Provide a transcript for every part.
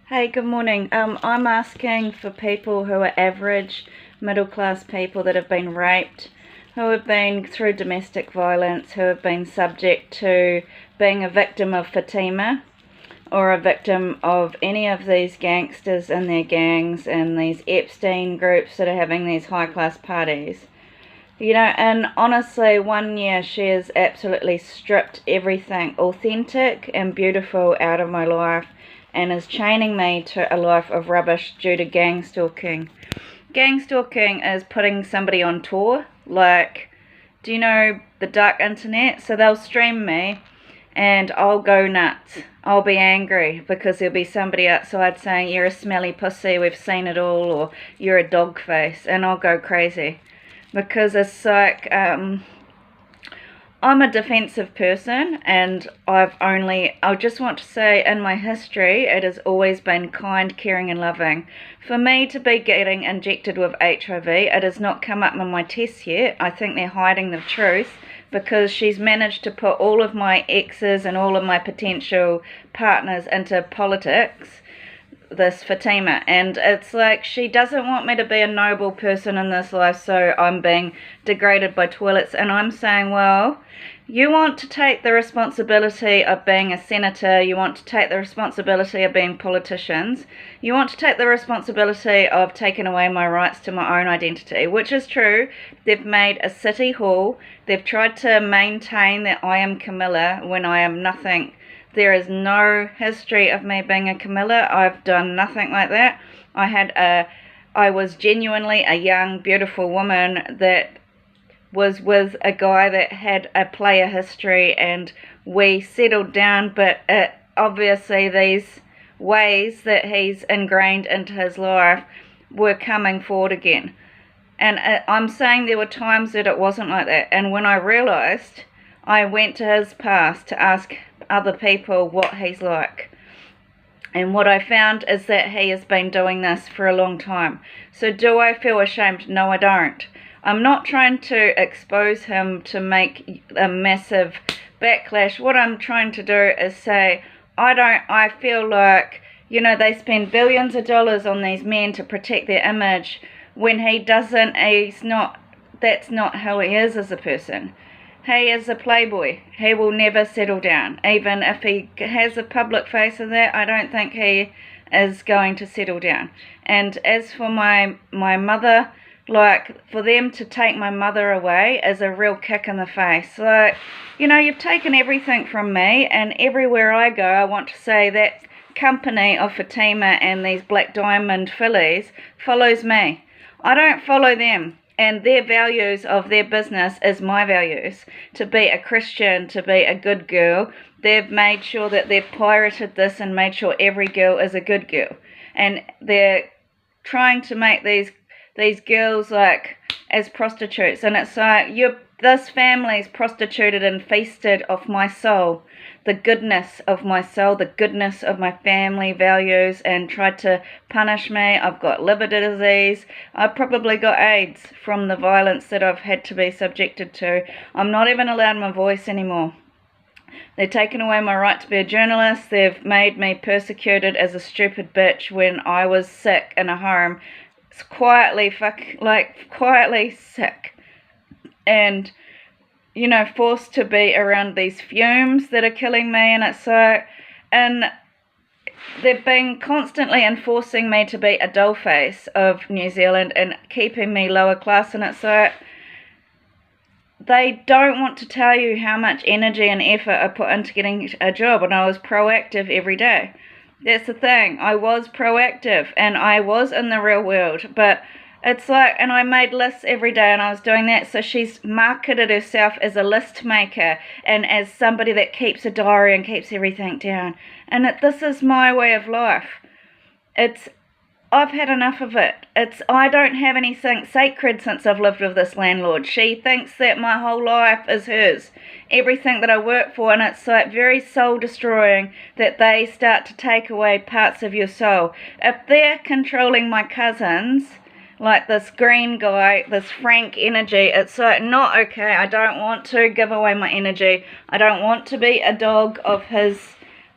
Hey, good morning. I'm asking for people who are average middle class people that have been raped, who have been through domestic violence, who have been subject to being a victim of Fatima or a victim of any of these gangsters and their gangs and these Epstein groups that are having these high class parties. And honestly, 1 year she has absolutely stripped everything authentic and beautiful out of my life and is chaining me to a life of rubbish due to gang stalking. Gang stalking is putting somebody on tour. Like, do you know the dark internet? So they'll stream me and I'll go nuts. I'll be angry because there'll be somebody outside saying, "You're a smelly pussy, we've seen it all," or "You're a dog face," and I'll go crazy because it's like I'm a defensive person, and I just want to say in my history it has always been kind, caring and loving. For me to be getting injected with HIV, it has not come up in my tests yet. I think they're hiding the truth because she's managed to put all of my exes and all of my potential partners into politics, this Fatima, and it's like she doesn't want me to be a noble person in this life, so I'm being degraded by toilets. And I'm saying, well, you want to take the responsibility of being a senator, you want to take the responsibility of being politicians, you want to take the responsibility of taking away my rights to my own identity, which is true. They've made a city hall, they've tried to maintain that I am Camilla when I am nothing. There is no history of me being a Camilla. I've done nothing like that. I was genuinely a young, beautiful woman that was with a guy that had a player history, and we settled down, but obviously these ways that he's ingrained into his life were coming forward again. And I'm saying there were times that it wasn't like that. And when I realised, I went to his past to ask other people what he's like. And what I found is that he has been doing this for a long time. So do I feel ashamed? No, I don't. I'm not trying to expose him to make a massive backlash. What I'm trying to do is say, I feel like, they spend billions of dollars on these men to protect their image when he doesn't, that's not how he is as a person. He is a playboy. He will never settle down. Even if he has a public face of that, I don't think he is going to settle down. And as for my mother, like, for them to take my mother away is a real kick in the face. Like, you've taken everything from me, and everywhere I go, I want to say that company of Fatima and these Black Diamond fillies follows me. I don't follow them. And their values of their business is my values. To be a Christian, to be a good girl. They've made sure that they've pirated this and made sure every girl is a good girl. And they're trying to make these girls like as prostitutes. And it's like, this family's prostituted and feasted off my soul, the goodness of my soul, the goodness of my family values, and tried to punish me. I've got liver disease. I've probably got AIDS from the violence that I've had to be subjected to. I'm not even allowed my voice anymore. They've taken away my right to be a journalist. They've made me persecuted as a stupid bitch when I was sick in a home. It's quietly sick. And forced to be around these fumes that are killing me. And it's like, and they've been constantly enforcing me to be a dollface of New Zealand and keeping me lower class. And it's like, they don't want to tell you how much energy and effort I put into getting a job, and I was proactive every day. That's the thing. I was proactive and I was in the real world, but it's like, and I made lists every day and I was doing that. So she's marketed herself as a list maker and as somebody that keeps a diary and keeps everything down. And this is my way of life. I've had enough of it. I don't have anything sacred since I've lived with this landlord. She thinks that my whole life is hers. Everything that I work for, and it's like very soul destroying that they start to take away parts of your soul. If they're controlling my cousins, like this green guy, this Frank energy, it's like not okay. I don't want to give away my energy. I don't want to be a dog of his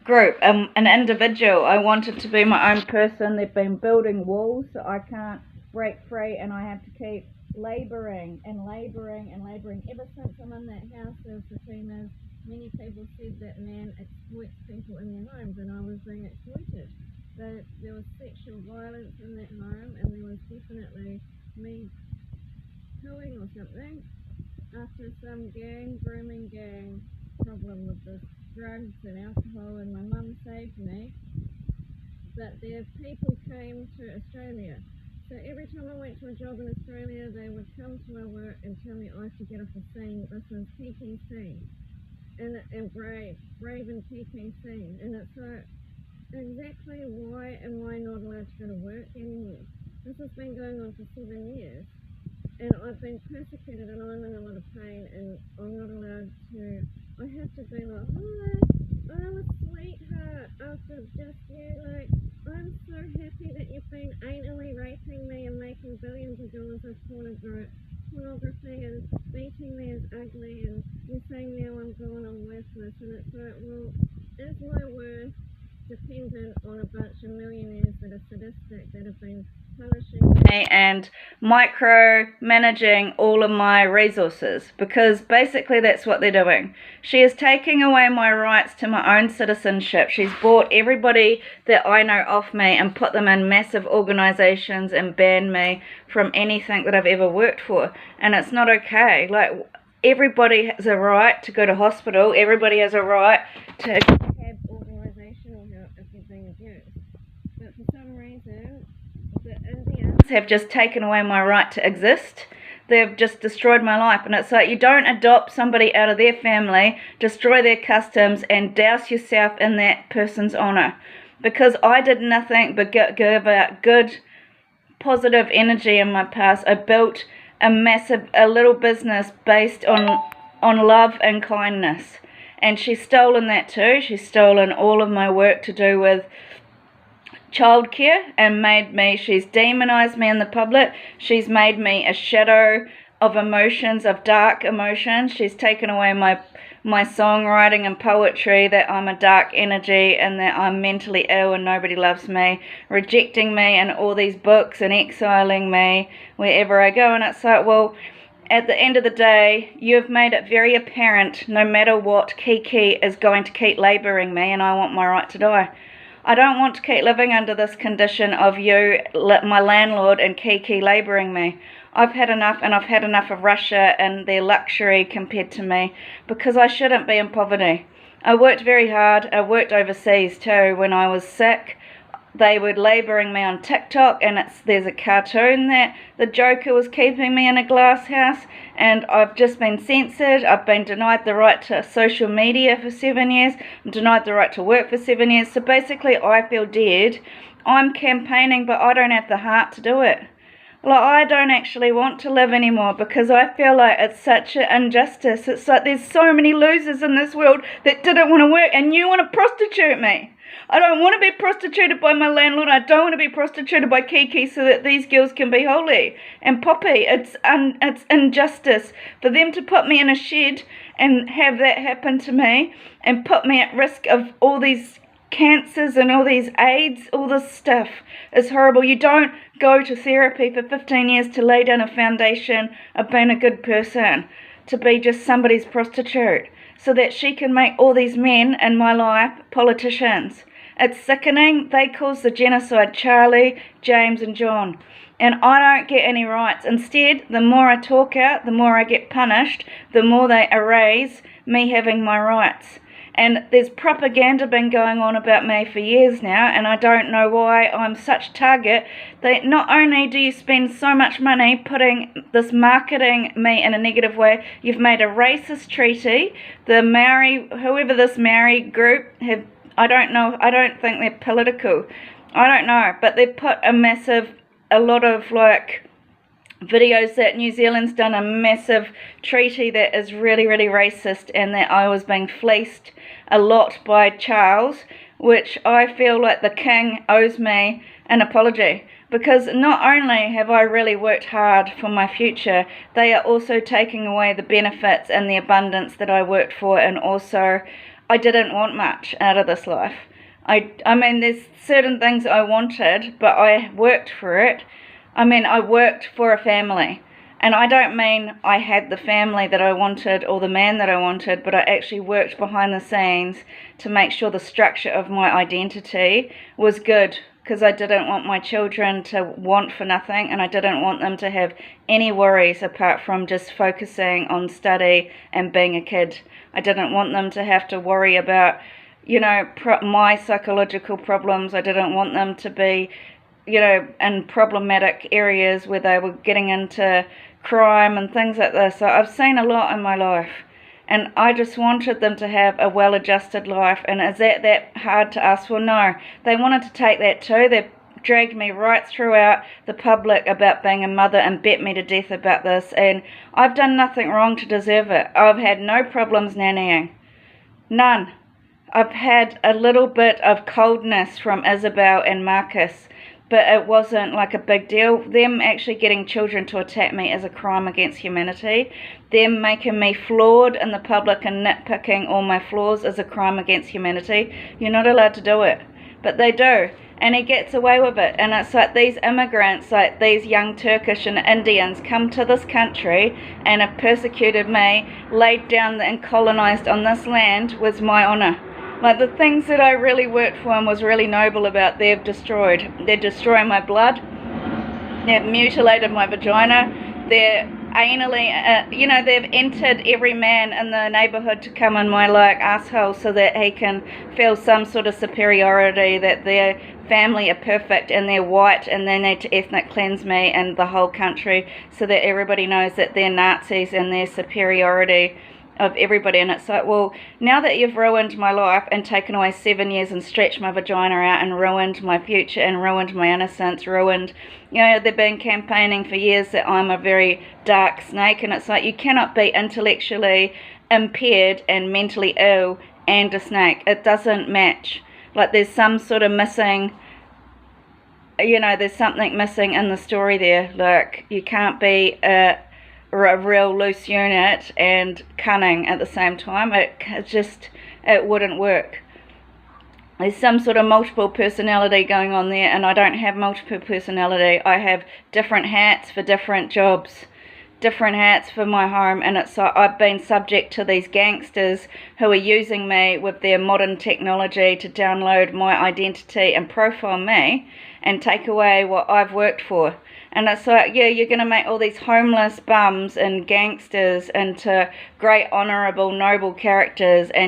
group, an individual. I wanted to be my own person. They've been building walls so I can't break free, and I have to keep labouring and labouring and labouring. Ever since I'm in that house of Fatima's, many people said that man exploits people in their homes, and I was being exploited. That there was sexual violence in that home, and there was definitely me killing or something after some grooming gang problem with this drugs and alcohol, and my mum saved me. But their people came to Australia. So every time I went to a job in Australia, they would come to my work and tell me I have to get off a scene. This is PPC. And brave and PPC. And it's like, exactly why am I not allowed to go to work anymore? This has been going on for 7 years. And I've been persecuted, and I'm in a lot of pain, and I'm not allowed to. I have to be like, oh, I'm a sweetheart after just you. Like, I'm so happy that you've been anally raping me and making billions of dollars of pornography and beating me as ugly, and you're saying now I'm gone, I'm worthless. And it's like, well, is my worth dependent on a bunch of millionaires that are sadistic, that have been punishing me and micromanaging all of my resources? Because basically that's what they're doing. She is taking away my rights to my own citizenship. She's bought everybody that I know off me and put them in massive organizations and banned me from anything that I've ever worked for. And it's not okay. Like, everybody has a right to go to hospital. Everybody has a right to have organizational help if you're being abused. But for some reason, the Indians have just taken away my right to exist. They've just destroyed my life. And it's like, you don't adopt somebody out of their family, destroy their customs, and douse yourself in that person's honor. Because I did nothing but give out good, positive energy in my past. I built a little business based on love and kindness. And she's stolen that too. She's stolen all of my work to do with childcare and she's demonized me in the public. She's made me a shadow of emotions, of dark emotions. She's taken away my songwriting and poetry, that I'm a dark energy and that I'm mentally ill and nobody loves me, rejecting me in all these books and exiling me wherever I go. And it's like, well, at the end of the day, you've made it very apparent no matter what, Kiki is going to keep labouring me, and I want my right to die. I don't want to keep living under this condition of you, my landlord, and Kiki labouring me. I've had enough, and I've had enough of Russia and their luxury compared to me, because I shouldn't be in poverty. I worked very hard. I worked overseas too when I was sick. They were labouring me on TikTok, and there's a cartoon that the Joker was keeping me in a glass house, and I've just been censored. I've been denied the right to social media for 7 years. I'm denied the right to work for 7 years. So basically, I feel dead. I'm campaigning, but I don't have the heart to do it. Like, I don't actually want to live anymore, because I feel like it's such an injustice. It's like there's so many losers in this world that didn't want to work, and you want to prostitute me. I don't want to be prostituted by my landlord. I don't want to be prostituted by Kiki so that these girls can be Holly and Poppy. It's injustice for them to put me in a shed and have that happen to me and put me at risk of all these cancers and all these AIDS. All this stuff is horrible. You don't go to therapy for 15 years to lay down a foundation of being a good person, to be just somebody's prostitute, so that she can make all these men in my life politicians. It's sickening. They caused the genocide, Charlie, James and John. And I don't get any rights. Instead, the more I talk out, the more I get punished, the more they erase me having my rights. And there's propaganda been going on about me for years now, and I don't know why I'm such a target. That not only do you spend so much money putting this marketing me in a negative way, you've made a racist treaty. The Maori, whoever this Maori group have, I don't know, I don't think they're political. I don't know, but they've put a lot of like videos that New Zealand's done a massive treaty that is really, really racist, and that I was being fleeced a lot by Charles, which I feel like the king owes me an apology, because not only have I really worked hard for my future, they are also taking away the benefits and the abundance that I worked for, and also I didn't want much out of this life. I mean, there's certain things I wanted, but I worked for it. I mean, I worked for a family. And I don't mean I had the family that I wanted or the man that I wanted, but I actually worked behind the scenes to make sure the structure of my identity was good, because I didn't want my children to want for nothing, and I didn't want them to have any worries apart from just focusing on study and being a kid. I didn't want them to have to worry about, my psychological problems. I didn't want them to be, in problematic areas where they were getting into crime and things like this. So I've seen a lot in my life, and I just wanted them to have a well-adjusted life. And is that hard to ask for? No. They wanted to take that too. They dragged me right throughout the public about being a mother and bet me to death about this, and I've done nothing wrong to deserve it. I've had no problems nannying. None. I've had a little bit of coldness from Isabel and Marcus, but it wasn't like a big deal. Them actually getting children to attack me is a crime against humanity. Them making me flawed in the public and nitpicking all my flaws is a crime against humanity. You're not allowed to do it, but they do, and he gets away with it. And it's like these immigrants, like these young Turkish and Indians, come to this country and have persecuted me, laid down and colonized on this land with my honor. Like, the things that I really worked for and was really noble about, they've destroyed. They're destroying my blood. They've mutilated my vagina. They're anally, they've entered every man in the neighborhood to come in my, asshole so that he can feel some sort of superiority, that their family are perfect and they're white and they need to ethnic cleanse me and the whole country so that everybody knows that they're Nazis and their superiority of everybody. And it's like, well, now that you've ruined my life and taken away 7 years and stretched my vagina out and ruined my future and ruined my innocence, they've been campaigning for years that I'm a very dark snake, and it's like, you cannot be intellectually impaired and mentally ill and a snake. It doesn't match. Like, there's some sort of missing, there's something missing in the story there. Like, you can't be a real loose unit and cunning at the same time. It wouldn't work. There's some sort of multiple personality going on there, and I don't have multiple personality. I have different hats for different jobs, different hats for my home, and it's like I've been subject to these gangsters who are using me with their modern technology to download my identity and profile me and take away what I've worked for. And it's like, yeah, you're going to make all these homeless bums and gangsters into great, honourable, noble characters, and